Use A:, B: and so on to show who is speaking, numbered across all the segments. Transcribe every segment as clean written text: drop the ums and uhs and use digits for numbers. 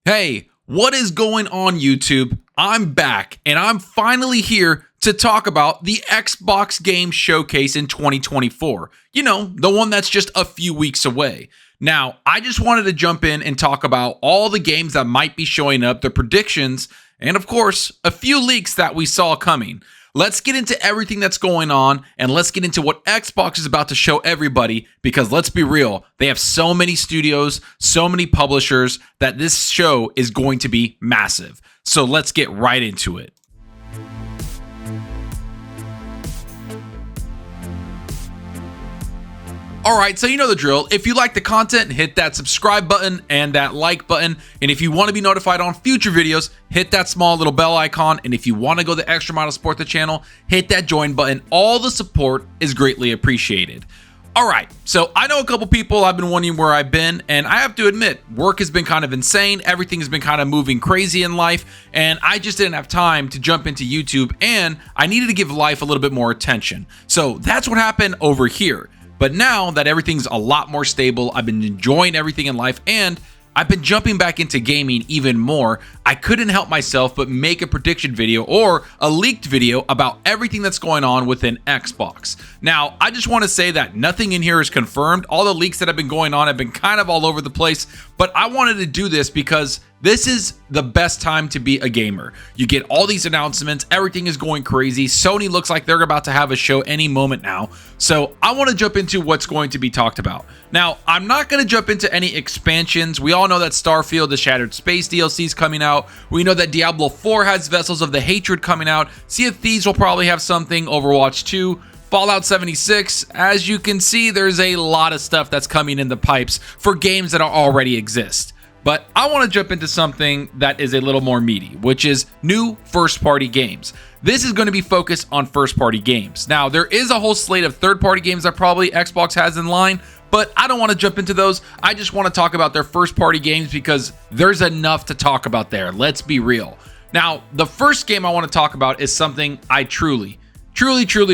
A: Hey, what is going on YouTube? I'm back and I'm finally here to talk about the Xbox Game Showcase in 2024. You know, the one that's just a few weeks away. Now, I just wanted to jump in and talk about all the games that might be showing up, the predictions, and of course, a few leaks that we saw coming. Let's get into everything that's going on and let's get into what Xbox is about to show everybody, because let's be real, they have so many studios, so many publishers that this show is going to be massive. So let's get right into it. Alright, so you know the drill. If you like the content, hit that subscribe button and that like button. And if you want to be notified on future videos, hit that small little bell icon. And if you want to go the extra mile to support the channel, hit that join button. All the support is greatly appreciated. Alright, so I know a couple people have been wondering where I've been, and I have to admit, work has been kind of insane. Everything has been kind of moving crazy in life, and I just didn't have time to jump into YouTube, and I needed to give life a little bit more attention. So that's what happened over here. But now that everything's a lot more stable, I've been enjoying everything in life, and I've been jumping back into gaming even more, I couldn't help myself but make a prediction video or a leaked video about everything that's going on within Xbox. Now, I just want to say that nothing in here is confirmed. All the leaks that have been going on have been kind of all over the place, but I wanted to do this because this is the best time to be a gamer. You get all these announcements, everything is going crazy. Sony looks like they're about to have a show any moment now. So I want to jump into what's going to be talked about. Now, I'm not going to jump into any expansions. We all know that Starfield, the Shattered Space DLC is coming out. We know that Diablo 4 has Vessels of the Hatred coming out. Sea of Thieves will probably have something. Overwatch 2. Fallout 76, as you can see, there's a lot of stuff that's coming in the pipes for games that already exist. But I want to jump into something that is a little more meaty, which is new first-party games. This is going to be focused on first-party games. Now, there is a whole slate of third-party games that probably Xbox has in line, but I don't want to jump into those. I just want to talk about their first-party games because there's enough to talk about there. Let's be real. Now, the first game I want to talk about is something I truly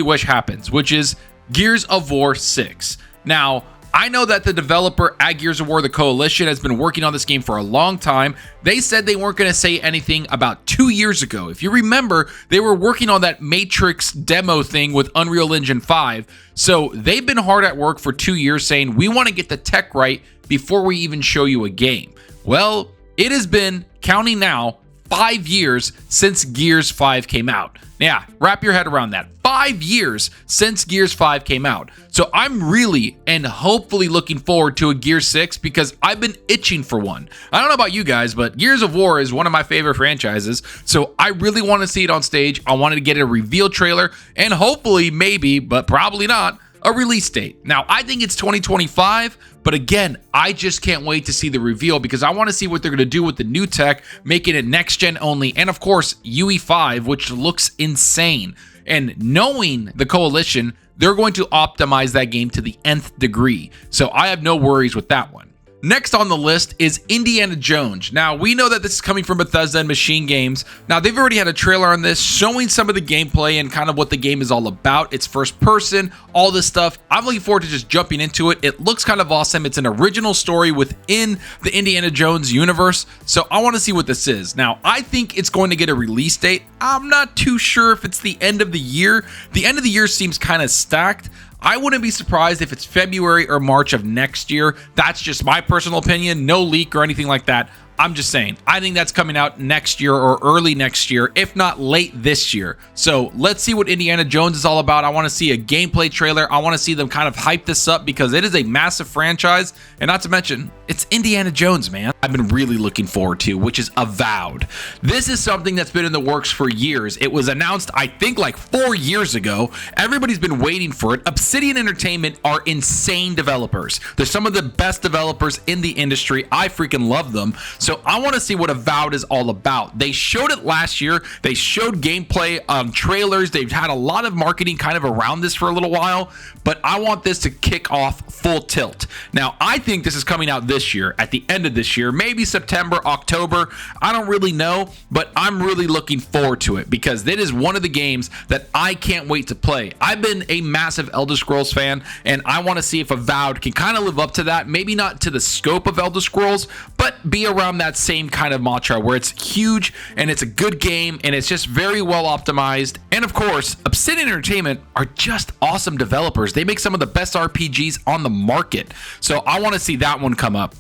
A: wish happens, which is Gears of War 6. Now, I know that the developer at Gears of War, the Coalition, has been working on this game for a long time. They said they weren't going to say anything about 2 years ago. If you remember, they were working on that Matrix demo thing with Unreal Engine 5. So they've been hard at work for 2 years saying, we want to get the tech right before we even show you a game. Well, it has been, counting now, 5 years since Gears 5 came out. Yeah, wrap your head around that. 5 years since Gears 5 came out. So I'm really and hopefully looking forward to a Gears 6 because I've been itching for one. I don't know about you guys, but Gears of War is one of my favorite franchises. So I really want to see it on stage. I wanted to get a reveal trailer and hopefully, maybe, but probably not, a release date. Now, I think it's 2025, but again, I just can't wait to see the reveal because I want to see what they're going to do with the new tech, making it next gen only, and of course, UE5, which looks insane. And knowing the Coalition, they're going to optimize that game to the nth degree. So I have no worries with that one. Next on the list is Indiana Jones. Now, we know that this is coming from Bethesda and Machine Games. Now, they've already had a trailer on this showing some of the gameplay and kind of what the game is all about. It's first person, all this stuff. I'm looking forward to just jumping into it. It looks kind of awesome. It's an original story within the Indiana Jones universe. So I want to see what this is. Now, I think it's going to get a release date. I'm not too sure if it's the end of the year. The end of the year seems kind of stacked. I wouldn't be surprised if it's February or March of next year. That's just my personal opinion. No leak or anything like that. I'm just saying, I think that's coming out next year or early next year, if not late this year. So let's see what Indiana Jones is all about. I want to see a gameplay trailer. I want to see them kind of hype this up because it is a massive franchise. And not to mention, it's Indiana Jones, man. I've been really looking forward to, which is Avowed. This is something that's been in the works for years. It was announced, I think, like 4 years ago. Everybody's been waiting for it. Obsidian Entertainment are insane developers. They're some of the best developers in the industry. I freaking love them. So I want to see what Avowed is all about. They showed it last year. They showed gameplay trailers. They've had a lot of marketing kind of around this for a little while, but I want this to kick off full tilt. Now, I think this is coming out this year, at the end of this year, maybe September, October. I don't really know, but I'm really looking forward to it because it is one of the games that I can't wait to play. I've been a massive Elder Scrolls fan, and I want to see if Avowed can kind of live up to that. Maybe not to the scope of Elder Scrolls, but be around around that same kind of mantra where it's huge and it's a good game and it's just very well optimized. And of course, Obsidian Entertainment are just awesome developers. They make some of the best RPGs on the market. So I want to see that one come up.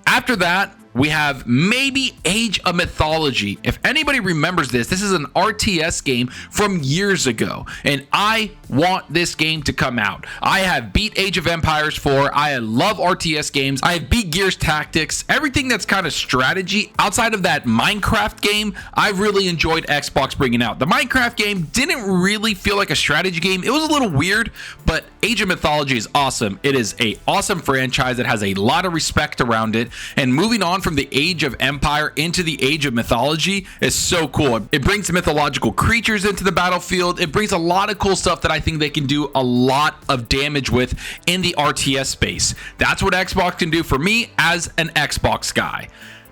A: After that, we have maybe Age of Mythology. If anybody remembers this, this is an RTS game from years ago, and I want this game to come out. I have beat Age of Empires 4. I love RTS games. I have beat Gears Tactics. Everything that's kind of strategy outside of that Minecraft game, I really enjoyed Xbox bringing out. The Minecraft game didn't really feel like a strategy game. It was a little weird, but Age of Mythology is awesome. It is an awesome franchise that has a lot of respect around it, and moving on from the Age of Empire into the Age of Mythology is so cool. It brings mythological creatures into the battlefield. It brings a lot of cool stuff that I think they can do a lot of damage with in the RTS space. That's what Xbox can do for me as an Xbox guy.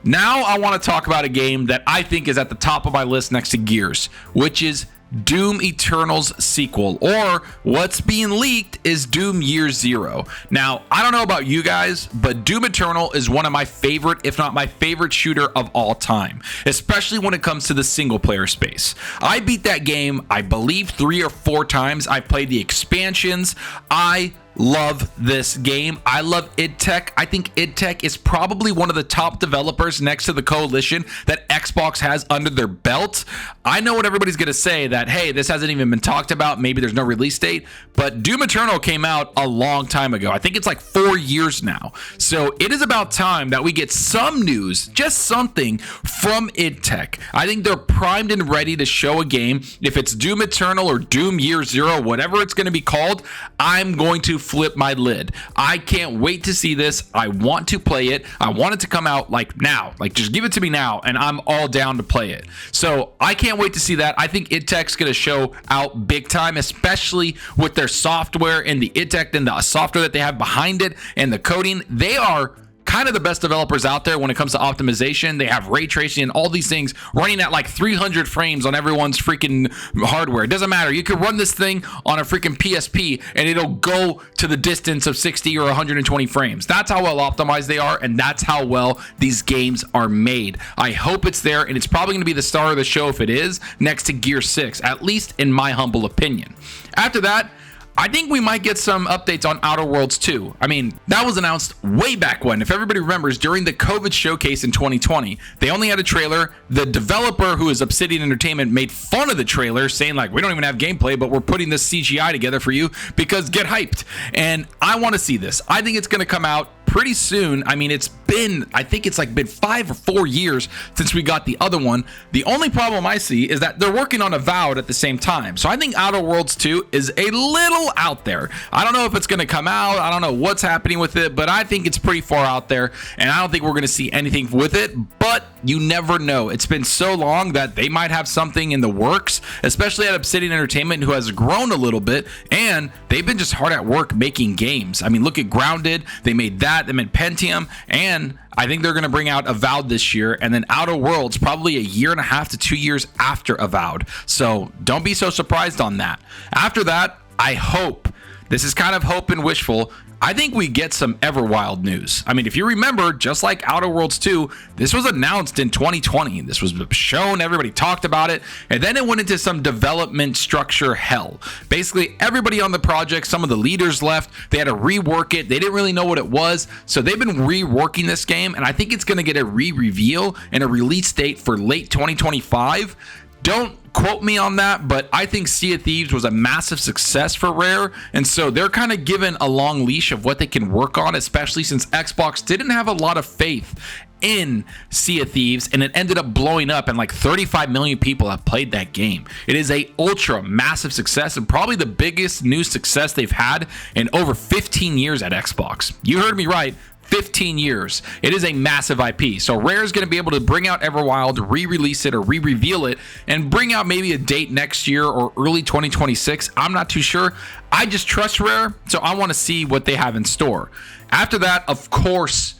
A: Now I want to talk about a game that I think is at the top of my list next to Gears, which is Doom Eternal's sequel, or what's being leaked is Doom Year Zero. Now, I don't know about you guys, but Doom Eternal is one of my favorite, if not my favorite shooter of all time, especially when it comes to the single player space. I beat that game, I believe 3 or 4 times. I played the expansions. I love this game. I love id Tech. I think id Tech is probably one of the top developers next to the coalition that Xbox has under their belt. I know what everybody's going to say, that, hey, this hasn't even been talked about. Maybe there's no release date, but Doom Eternal came out a long time ago. I think it's like 4 years now. So it is about time that we get some news, just something from id Tech. I think they're primed and ready to show a game. If it's Doom Eternal or Doom Year Zero, whatever it's going to be called, I'm going to flip my lid. I can't wait to see this. I want to play it. I want it to come out like now, like just give it to me now, and I'm all down to play it. So I can't wait to see that. I think id Tech's going to show out big time, especially with their software and the id Tech and the software that they have behind it and the coding. They are kind of the best developers out there when it comes to optimization. They have ray tracing and all these things running at like 300 frames on everyone's freaking hardware. It doesn't matter. You could run this thing on a freaking PSP and it'll go to the distance of 60 or 120 frames. That's how well optimized they are, and that's how well these games are made. I hope it's there, and it's probably going to be the star of the show if it is, next to Gear 6, at least in my humble opinion. After that, I think we might get some updates on Outer Worlds 2. I mean, that was announced way back when. If everybody remembers, during the COVID showcase in 2020, they only had a trailer. The developer, who is Obsidian Entertainment, made fun of the trailer, saying like, we don't even have gameplay, but we're putting this CGI together for you because get hyped. And I want to see this. I think it's going to come out pretty soon. I mean, I think it's like been 5 or 4 years since we got the other one. The only problem I see is that they're working on Avowed at the same time. So I think Outer Worlds 2 is a little out there. I don't know if it's going to come out. I don't know what's happening with it, but I think it's pretty far out there, and I don't think we're going to see anything with it, but you never know. It's been so long that they might have something in the works, especially at Obsidian Entertainment, who has grown a little bit, and they've been just hard at work making games. I mean, look at Grounded. They made that. They made Pentium, and I think they're going to bring out Avowed this year, and then Outer Worlds probably 1.5 to 2 years after Avowed. So don't be so surprised on that. After that, I hope, this is kind of hope and wishful, I think we get some Everwild news. I mean, if you remember, just like Outer Worlds 2, this was announced in 2020. This was shown, everybody talked about it, and then it went into some development structure hell. Basically, everybody on the project, some of the leaders left, they had to rework it. They didn't really know what it was, so they've been reworking this game, and I think it's going to get a re-reveal and a release date for late 2025. Don't quote me on that, but I think Sea of Thieves was a massive success for Rare, and so they're kind of given a long leash of what they can work on, especially since Xbox didn't have a lot of faith in Sea of Thieves, and it ended up blowing up, and like 35 million people have played that game. It is a ultra massive success, and probably the biggest new success they've had in over 15 years at Xbox. You heard me right. 15 years. It is a massive IP. So Rare is going to be able to bring out Everwild, re-release it or re-reveal it, and bring out maybe a date next year or early 2026. I'm not too sure. I just trust Rare, so I want to see what they have in store. After that, of course,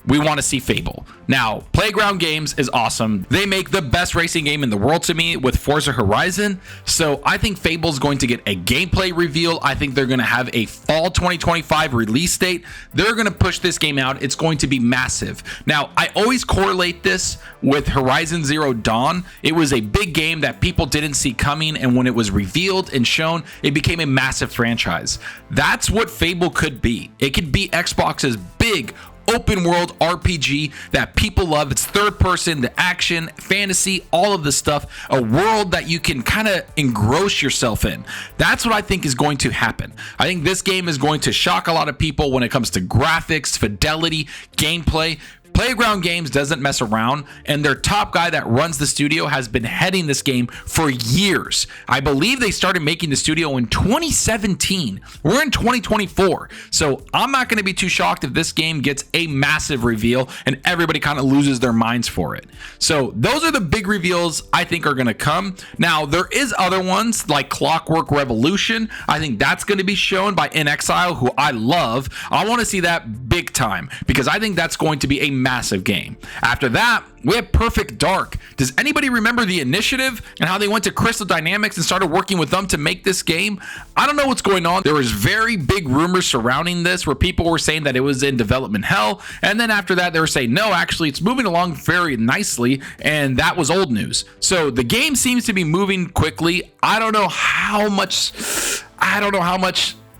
A: we want to see Fable. Now, Playground Games is awesome. They make the best racing game in the world to me with Forza Horizon. So I think Fable's going to get a gameplay reveal. I think they're going to have a fall 2025 release date. They're going to push this game out. It's going to be massive. Now, I always correlate this with Horizon Zero Dawn. It was a big game that people didn't see coming, and when it was revealed and shown, it became a massive franchise. That's what Fable could be. It could be Xbox's big open world RPG that people love. It's third person, the action, fantasy, all of this stuff, a world that you can kind of engross yourself in. That's what I think is going to happen. I think this game is going to shock a lot of people when it comes to graphics, fidelity, gameplay. Playground Games doesn't mess around, and their top guy that runs the studio has been heading this game for years. I believe they started making the studio in 2017. We're in 2024, so I'm not going to be too shocked if this game gets a massive reveal and everybody kind of loses their minds for it. So those are the big reveals I think are going to come. Now, there is other ones like Clockwork Revolution. I think that's going to be shown by inXile, who I love. I want to see that big time because I think that's going to be a massive game. After that, we have Perfect Dark. Does anybody remember the initiative and how they went to Crystal Dynamics and started working with them to make this game? I don't know what's going on. There was very big rumors surrounding this where people were saying that it was in development hell, and then after that they were saying no, actually it's moving along very nicely, and that was old news. So the game seems to be moving quickly. I don't know how much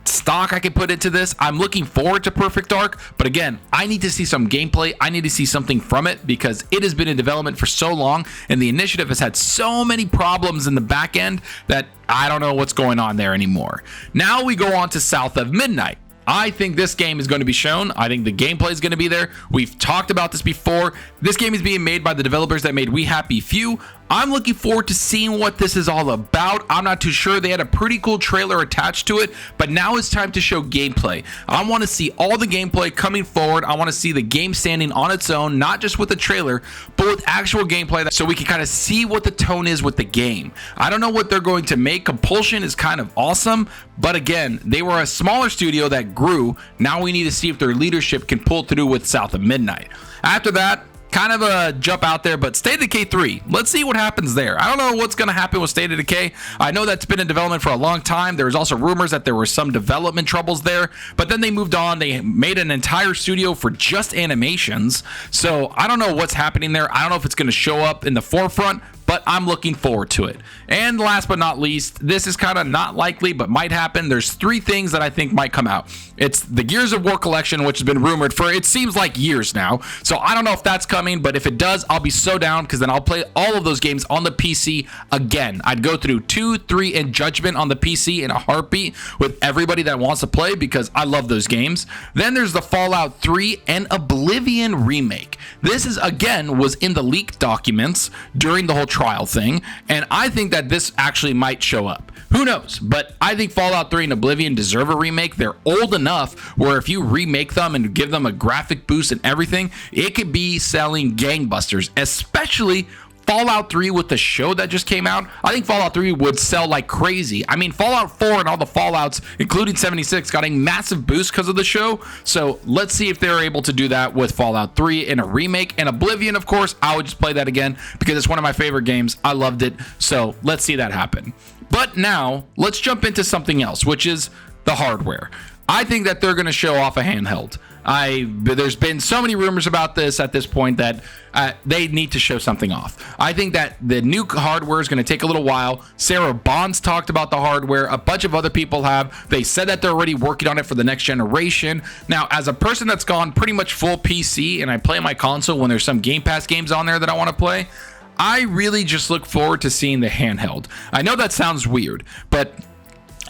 A: stock I can put into this. I'm looking forward to Perfect Dark, but again, I need to see some gameplay. I need to see something from it because it has been in development for so long, and the initiative has had so many problems in the back end that I don't know what's going on there anymore. Now we go on to South of Midnight. I think this game is going to be shown. I think the gameplay is going to be there. We've talked about this before. This game is being made by the developers that made We Happy Few. I'm looking forward to seeing what this is all about. I'm not too sure. They had a pretty cool trailer attached to it, but now it's time to show gameplay. I want to see all the gameplay coming forward. I want to see the game standing on its own, not just with the trailer, but with actual gameplay so we can kind of see what the tone is with the game. I don't know what they're going to make. Compulsion is kind of awesome, but again, they were a smaller studio that grew. Now we need to see if their leadership can pull through with South of Midnight. After that, kind of a jump out there, but State of Decay 3. Let's see what happens there. I don't know what's going to happen with State of Decay. I know that's been in development for a long time. There was also rumors that there were some development troubles there, but then they moved on. They made an entire studio for just animations. So I don't know what's happening there. I don't know if it's going to show up in the forefront, but I'm looking forward to it. And last but not least, this is kind of not likely, but might happen. There's 3 things that I think might come out. It's the Gears of War collection, which has been rumored for, it seems like years now. So I don't know if that's coming, but if it does, I'll be so down because then I'll play all of those games on the PC again. I'd go through 2, 3, and Judgment on the PC in a heartbeat with everybody that wants to play because I love those games. Then there's the Fallout 3 and Oblivion remake. This is, again, was in the leaked documents during the whole trial thing, and I think that this actually might show up. Who knows? But I think Fallout 3 and Oblivion deserve a remake. They're old enough where if you remake them and give them a graphic boost and everything, it could be selling gangbusters, especially Fallout 3 with the show that just came out. I think Fallout 3 would sell like crazy. I mean, Fallout 4 and all the Fallouts, including 76, got a massive boost because of the show. So let's see if they're able to do that with Fallout 3 in a remake. And Oblivion, of course, I would just play that again because it's one of my favorite games. I loved it. So let's see that happen. But now let's jump into something else, which is the hardware. I think that they're going to show off a handheld. There's been so many rumors about this at this point that they need to show something off. I think that the new hardware is going to take a little while. Sarah Bonds talked about the hardware. A bunch of other people have. They said that they're already working on it for the next generation. Now, as a person that's gone pretty much full PC and I play my console when there's some Game Pass games on there that I want to play, I really just look forward to seeing the handheld. I know that sounds weird, but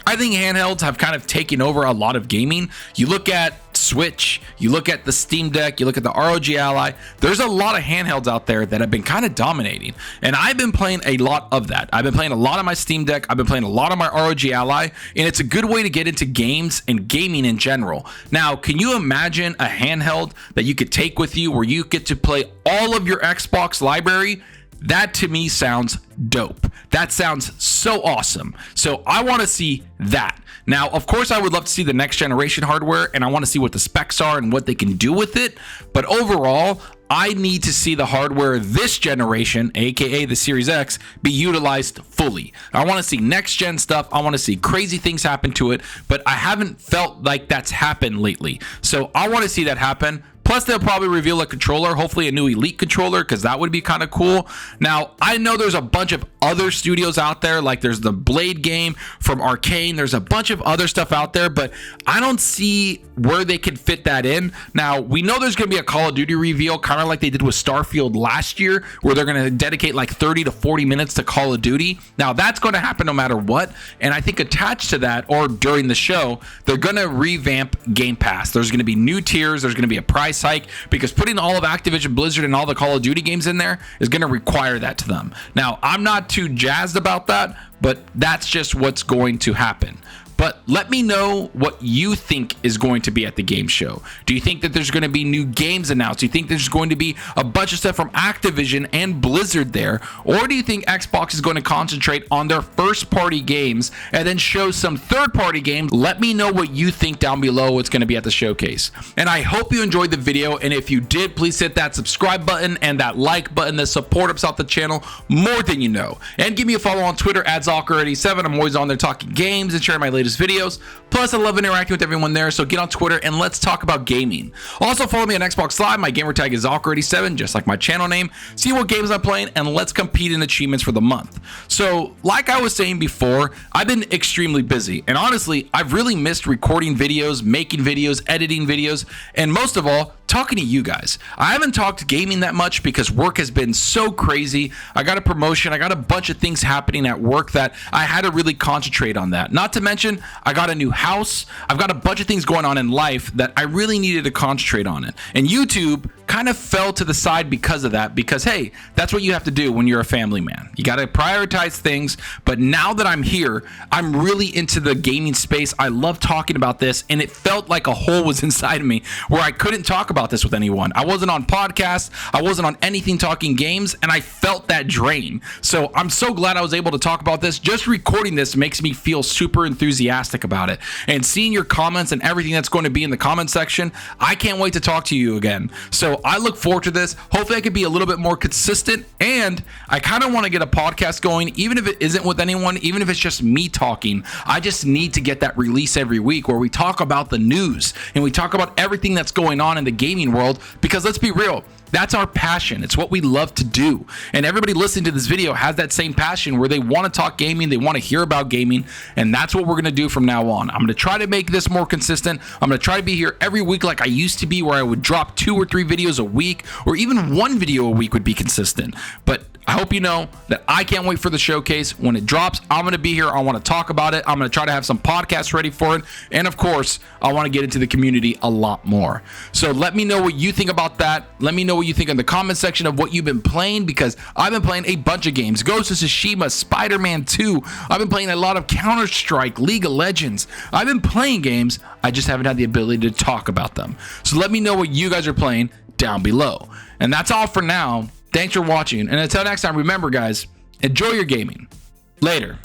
A: I think handhelds have kind of taken over a lot of gaming. You look at Switch, you look at the Steam Deck, you look at the ROG Ally, there's a lot of handhelds out there that have been kind of dominating. And I've been playing a lot of that. I've been playing a lot of my Steam Deck, I've been playing a lot of my ROG Ally, and it's a good way to get into games and gaming in general. Now, can you imagine a handheld that you could take with you where you get to play all of your Xbox library? That to me sounds dope. That sounds so awesome. So I want to see that. Now, of course, I would love to see the next generation hardware, and I want to see what the specs are and what they can do with it. But overall, I need to see the hardware this generation, aka the Series X, be utilized fully. I want to see next gen stuff. I want to see crazy things happen to it, but I haven't felt like that's happened lately. So I want to see that happen. Plus, they'll probably reveal a controller, hopefully a new Elite controller, because that would be kind of cool. Now, I know there's a bunch of other studios out there, like there's the Blade game from Arcane. There's a bunch of other stuff out there, but I don't see where they can fit that in. Now, we know there's going to be a Call of Duty reveal, kind of like they did with Starfield last year, where they're going to dedicate like 30 to 40 minutes to Call of Duty. Now, that's going to happen no matter what. And I think attached to that, or during the show, they're going to revamp Game Pass. There's going to be new tiers. There's going to be a price hike, because putting all of Activision Blizzard and all the Call of Duty games in there is going to require that to them. Now, I'm not too jazzed about that, but that's just what's going to happen. But let me know what you think is going to be at the game show. Do you think that there's going to be new games announced? Do you think there's going to be a bunch of stuff from Activision and Blizzard there? Or do you think Xbox is going to concentrate on their first party games and then show some third party games? Let me know what you think down below what's going to be at the showcase. And I hope you enjoyed the video. And if you did, please hit that subscribe button and that like button. The support ups out the channel more than you know. And give me a follow on Twitter at Zalker87. I'm always on there talking games and sharing my latest videos. Plus, I love interacting with everyone there, so get on Twitter and let's talk about gaming. Also, follow me on Xbox Live. My gamertag is Zalker87, just like my channel name. See what games I'm playing, and let's compete in achievements for the month. So, like I was saying before, I've been extremely busy, and honestly, I've really missed recording videos, making videos, editing videos, and most of all, talking to you guys. I haven't talked gaming that much because work has been so crazy. I got a promotion. I got a bunch of things happening at work that I had to really concentrate on that. Not to mention, I got a new house. I've got a bunch of things going on in life that I really needed to concentrate on it. And YouTube kind of fell to the side because of that, because hey, that's what you have to do when you're a family man. You got to prioritize things. But now that I'm here, I'm really into the gaming space. I love talking about this, and it felt like a hole was inside of me where I couldn't talk about this with anyone. I wasn't on podcasts. I wasn't on anything talking games, and I felt that drain. So I'm so glad I was able to talk about this. Just recording this makes me feel super enthusiastic about it. And seeing your comments and everything that's going to be in the comment section, I can't wait to talk to you again. So I look forward to this. Hopefully I could be a little bit more consistent, and I kind of want to get a podcast going, even if it isn't with anyone, even if it's just me talking. I just need to get that release every week where we talk about the news and we talk about everything that's going on in the gaming world, because let's be real, that's our passion. It's what we love to do. And everybody listening to this video has that same passion where they want to talk gaming, they want to hear about gaming, and that's what we're going to do from now on. I'm going to try to make this more consistent. I'm going to try to be here every week like I used to be, where I would drop 2 or 3 videos a week, or even 1 video a week would be consistent. But I hope you know that I can't wait for the showcase. When it drops, I'm going to be here. I want to talk about it. I'm going to try to have some podcasts ready for it. And of course, I want to get into the community a lot more. So let me know what you think about that. Let me know what you think in the comment section of what you've been playing, because I've been playing a bunch of games. Ghost of Tsushima, Spider-Man 2. I've been playing a lot of Counter-Strike, League of Legends. I've been playing games. I just haven't had the ability to talk about them. So let me know what you guys are playing down below. And that's all for now. Thanks for watching, and until next time, remember guys, enjoy your gaming. Later.